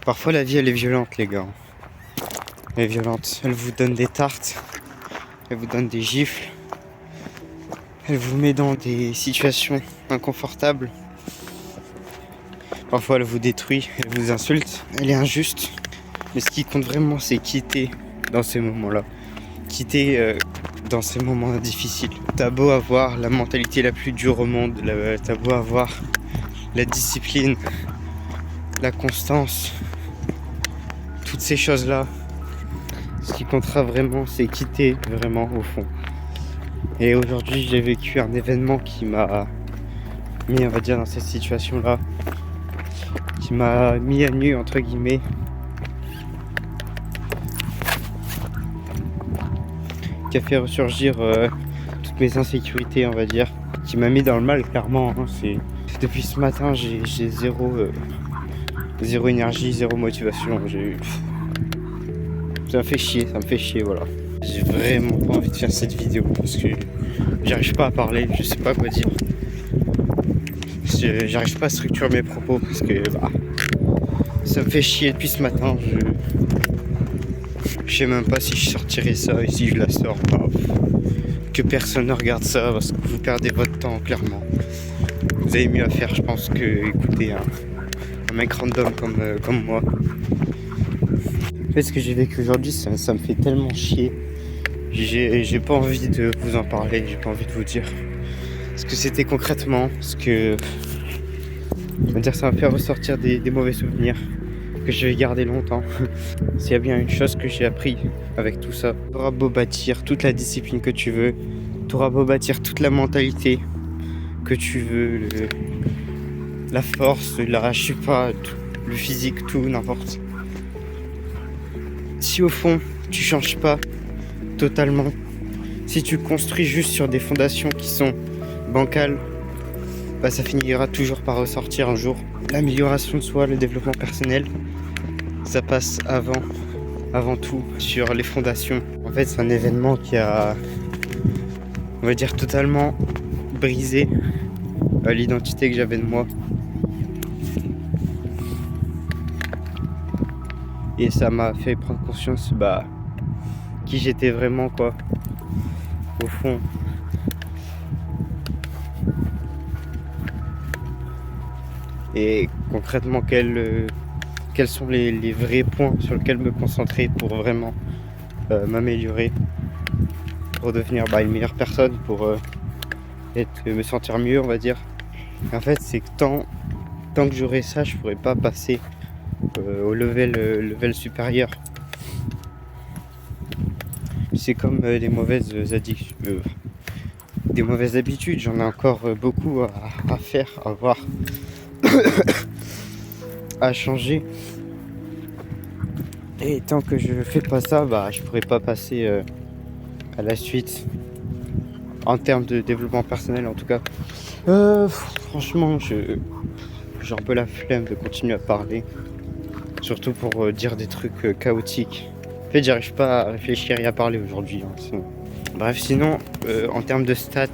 Parfois la vie elle est violente les gars. Elle est violente. Elle vous donne des tartes. Elle vous donne des gifles. Elle vous met dans des situations inconfortables. Parfois elle vous détruit, elle vous insulte. Elle est injuste. Mais ce qui compte vraiment c'est quitter dans ces moments-là. Quitter dans ces moments difficiles. T'as beau avoir la mentalité la plus dure au monde. T'as beau avoir la discipline, la constance. Toutes ces choses-là. Ce qui comptera vraiment, c'est quitter vraiment au fond. Et aujourd'hui, j'ai vécu un événement qui m'a mis, on va dire, dans cette situation-là. Qui m'a mis à nu, entre guillemets. Qui a fait ressurgir toutes mes insécurités, on va dire. Qui m'a mis dans le mal, clairement. Hein. Depuis ce matin, j'ai zéro énergie, zéro motivation. Ça me fait chier, voilà. J'ai vraiment pas envie de faire cette vidéo parce que j'arrive pas à parler, je sais pas quoi dire. J'arrive pas à structurer mes propos parce que ça me fait chier depuis ce matin. Je sais même pas si je sortirai ça et si je la sors. Que personne ne regarde ça parce que vous perdez votre temps, clairement. Vous avez mieux à faire, je pense, que écouter un mec random comme moi. En fait, ce que j'ai vécu aujourd'hui, ça me fait tellement chier. J'ai pas envie de vous en parler, j'ai pas envie de vous dire ce que c'était concrètement, ce que... On va dire, ça m'a fait ressortir des mauvais souvenirs que je vais garder longtemps. S'il y a bien une chose que j'ai appris avec tout ça, t'auras beau bâtir toute la discipline que tu veux, t'auras beau bâtir toute la mentalité que tu veux, la force, je sais pas, le physique, tout, n'importe. Si au fond, tu changes pas totalement, si tu construis juste sur des fondations qui sont bancales, ça finira toujours par ressortir un jour. L'amélioration de soi, le développement personnel, ça passe avant tout sur les fondations. En fait, c'est un événement qui a, on va dire, totalement brisé l'identité que j'avais de moi. Et ça m'a fait prendre conscience qui j'étais vraiment, quoi, au fond. Et concrètement, quels sont les vrais points sur lesquels me concentrer pour vraiment m'améliorer, pour devenir une meilleure personne, pour me sentir mieux, on va dire. Et en fait, c'est que tant que j'aurai ça, je pourrai pas passer au level supérieur. C'est comme des mauvaises addictions, des mauvaises habitudes. J'en ai encore beaucoup à faire, à voir, à changer. Et tant que je fais pas ça, je pourrai pas passer à la suite en termes de développement personnel, en tout cas. Franchement, j'ai un peu la flemme de continuer à parler, surtout pour dire des trucs chaotiques. En fait, j'arrive pas à réfléchir et à parler aujourd'hui. Bref, sinon, en termes de stats,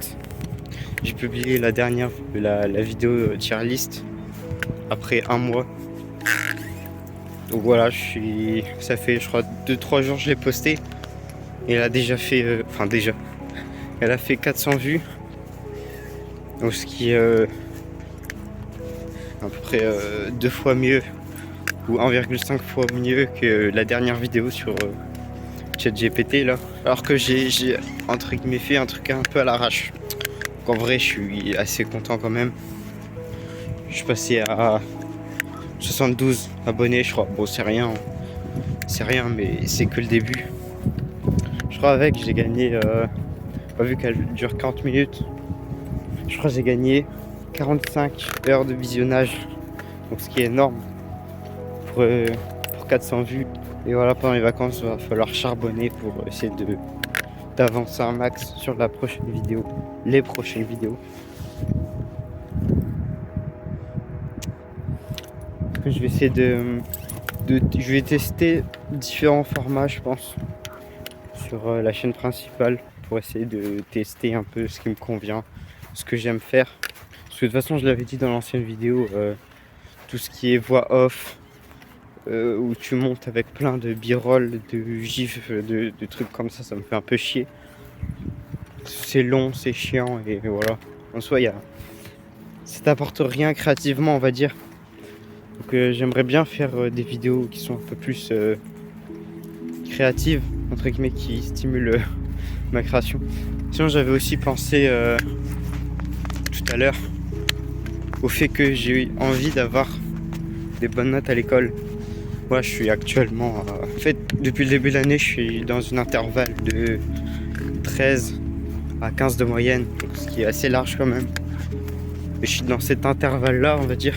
j'ai publié la vidéo tier list après un mois. Donc voilà, ça fait, je crois, 2-3 jours que je l'ai posté. Et elle a déjà fait, elle a fait 400 vues. Donc ce qui est à peu près 2 fois mieux, ou 1,5 fois mieux que la dernière vidéo sur ChatGPT là. Alors que j'ai entre guillemets fait un truc un peu à l'arrache. Donc en vrai, je suis assez content quand même. Je suis passé à 72 abonnés, je crois. Bon, c'est rien, mais c'est que le début. Je crois j'ai gagné, vu qu'elle dure 40 minutes, je crois que j'ai gagné 45 heures de visionnage. Donc ce qui est énorme pour 400 vues. Et voilà, pendant les vacances, il va falloir charbonner pour essayer d'avancer un max sur les prochaines vidéos. Je vais essayer je vais tester différents formats, je pense, sur la chaîne principale pour essayer de tester un peu ce qui me convient, ce que j'aime faire. Parce que de toute façon, je l'avais dit dans l'ancienne vidéo, tout ce qui est voix off, où tu montes avec plein de b-roll, de gifs, de trucs comme ça me fait un peu chier. C'est long, c'est chiant et voilà. En soi, ça t'apporte rien créativement, on va dire. Donc j'aimerais bien faire des vidéos qui sont un peu plus créatives, entre guillemets, qui stimulent ma création. Sinon, j'avais aussi pensé tout à l'heure au fait que j'ai eu envie d'avoir des bonnes notes à l'école. Moi, je suis actuellement... en fait, depuis le début de l'année, je suis dans une intervalle de 13 à 15 de moyenne, donc ce qui est assez large quand même. Et je suis dans cet intervalle-là, on va dire.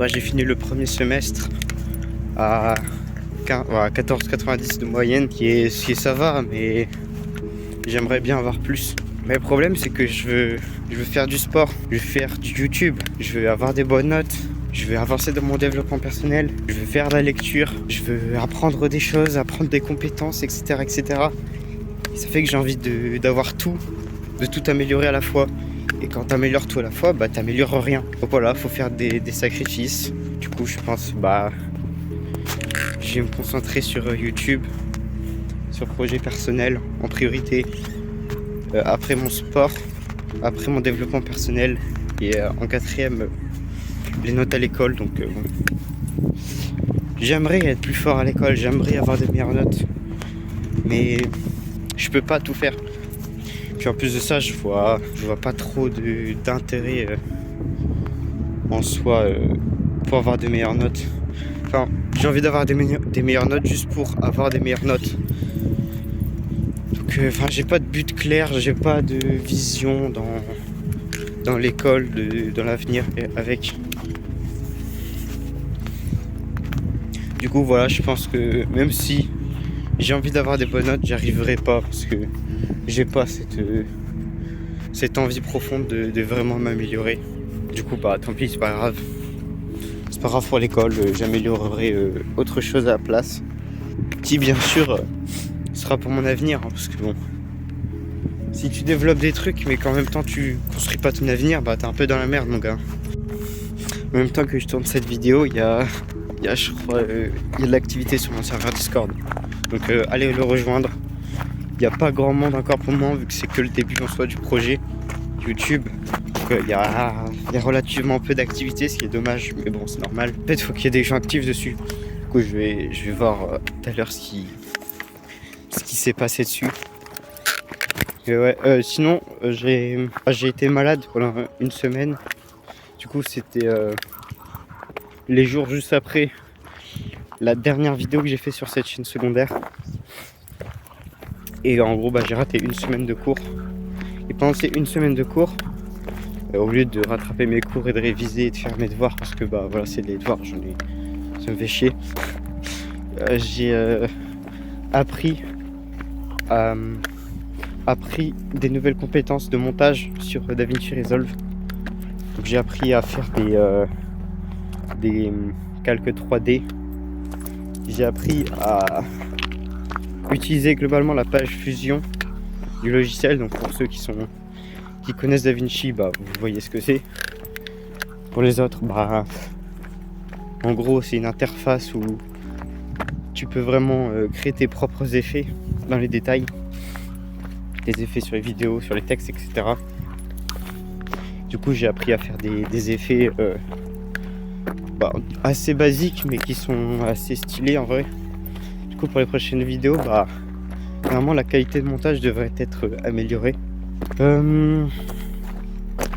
J'ai fini le premier semestre à 14,90 de moyenne, qui ça va, mais j'aimerais bien avoir plus. Mais le problème, c'est que je veux faire du sport, je veux faire du YouTube, je veux avoir des bonnes notes, je veux avancer dans mon développement personnel, je veux faire de la lecture, je veux apprendre des choses, apprendre des compétences, etc. etc. Et ça fait que j'ai envie d'avoir tout, de tout améliorer à la fois. Et quand t'améliores tout à la fois, t'améliores rien. Donc voilà, faut faire des sacrifices. Du coup, je pense, je vais me concentrer sur YouTube, sur projet personnel en priorité. Après mon sport, après mon développement personnel et en quatrième, les notes à l'école. Donc j'aimerais être plus fort à l'école, j'aimerais avoir des meilleures notes, mais je peux pas tout faire. Puis en plus de ça, je vois pas trop d'intérêt en soi pour avoir de meilleures notes. Enfin, j'ai envie d'avoir des meilleures notes juste pour avoir des meilleures notes. Donc, j'ai pas de but clair, j'ai pas de vision dans l'école, dans l'avenir avec. Du coup, voilà, je pense que même si j'ai envie d'avoir des bonnes notes, j'y arriverai pas parce que j'ai pas cette envie profonde de vraiment m'améliorer. Du coup, tant pis, c'est pas grave. C'est pas grave pour l'école, j'améliorerai autre chose à la place. Qui, bien sûr, sera pour mon avenir, hein, parce que bon, si tu développes des trucs mais qu'en même temps tu construis pas ton avenir, t'es un peu dans la merde, mon gars. En même temps que je tourne cette vidéo, il y a je crois, il y a de l'activité sur mon serveur Discord. Donc allez le rejoindre. Il n'y a pas grand monde encore pour le moment vu que c'est que le début en soi du projet YouTube. Donc il y a relativement peu d'activité, ce qui est dommage, mais bon, c'est normal. Peut-être faut qu'il y ait des gens actifs dessus. Du coup, je vais voir tout à l'heure ce qui s'est passé dessus. Et ouais, sinon, j'ai été malade pendant une semaine. Du coup, c'était les jours juste après la dernière vidéo que j'ai fait sur cette chaîne secondaire. Et en gros, j'ai raté une semaine de cours. Et pendant ces une semaine de cours, au lieu de rattraper mes cours et de réviser et de faire mes devoirs, parce que voilà, c'est des devoirs, ça me fait chier. J'ai appris des nouvelles compétences de montage sur DaVinci Resolve. Donc j'ai appris à faire des calques 3D. J'ai appris à utiliser globalement la page Fusion du logiciel. Donc pour ceux qui connaissent DaVinci, vous voyez ce que c'est. Pour les autres, en gros c'est une interface où tu peux vraiment créer tes propres effets dans les détails. Des effets sur les vidéos, sur les textes, etc. Du coup, j'ai appris à faire des effets assez basiques, mais qui sont assez stylés en vrai. Du coup, pour les prochaines vidéos, vraiment la qualité de montage devrait être améliorée. Du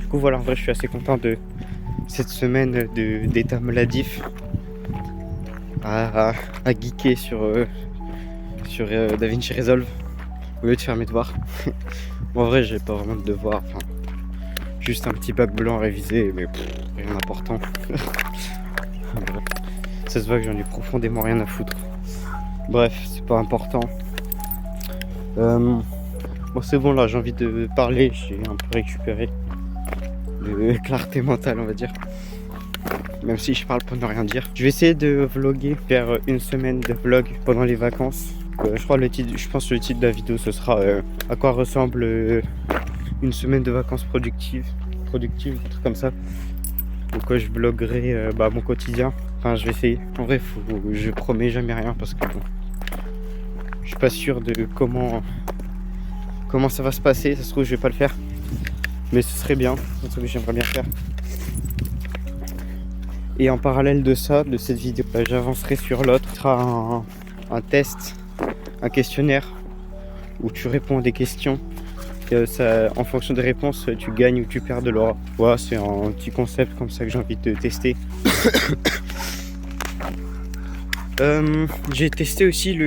coup, voilà, en vrai, je suis assez content de cette semaine d'état maladif à geeker sur DaVinci Resolve au lieu de faire mes devoirs. En vrai, j'ai pas vraiment de devoirs, juste un petit bac blanc à réviser, mais rien d'important. Ça se voit que j'en ai profondément rien à foutre. Bref, c'est pas important. Bon, c'est bon, là j'ai envie de parler, j'ai un peu récupéré de clarté mentale, on va dire. Même si je parle pour ne rien dire. Je vais essayer de vlogger, faire une semaine de vlog pendant les vacances. Je pense que le titre de la vidéo ce sera à quoi ressemble une semaine de vacances productives, un truc comme ça. Donc je vloggerai mon quotidien, Enfin, je vais essayer. En vrai, je promets jamais rien parce que bon, je suis pas sûr de comment ça va se passer. Ça se trouve, je vais pas le faire. Mais ce serait bien. C'est un truc que j'aimerais bien faire. Et en parallèle de ça, de cette vidéo, j'avancerai sur l'autre. Ce sera un test, un questionnaire où tu réponds à des questions. Et en fonction des réponses, tu gagnes ou tu perds de l'aura. Voilà, c'est un petit concept comme ça que j'ai envie de tester. J'ai testé aussi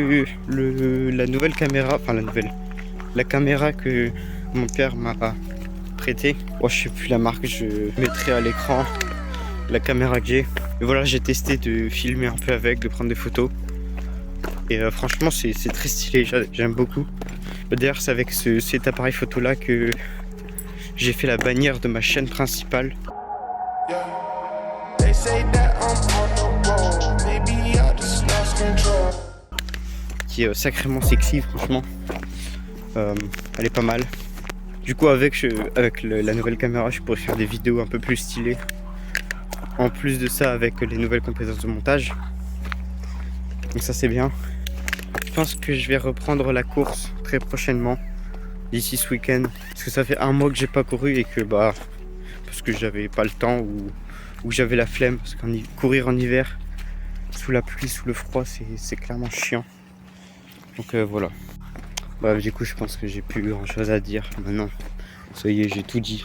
la nouvelle caméra, enfin la caméra que mon père m'a prêtée. Oh, je sais plus la marque, je mettrai à l'écran la caméra que j'ai. Et voilà, j'ai testé de filmer un peu avec, de prendre des photos. Et franchement, c'est très stylé, j'aime beaucoup. D'ailleurs, c'est avec cet appareil photo là que j'ai fait la bannière de ma chaîne principale. Qui est sacrément sexy, franchement. Elle est pas mal. Du coup, avec la nouvelle caméra, je pourrais faire des vidéos un peu plus stylées. En plus de ça, avec les nouvelles compétences de montage. Donc ça, c'est bien. Je pense que je vais reprendre la course très prochainement, d'ici ce week-end. Parce que ça fait un mois que j'ai pas couru et que parce que j'avais pas le temps ou j'avais la flemme. Parce que courir en hiver, sous la pluie, sous le froid, c'est clairement chiant. Donc voilà. Bref, du coup, je pense que j'ai plus grand chose à dire maintenant. Ça y est, j'ai tout dit.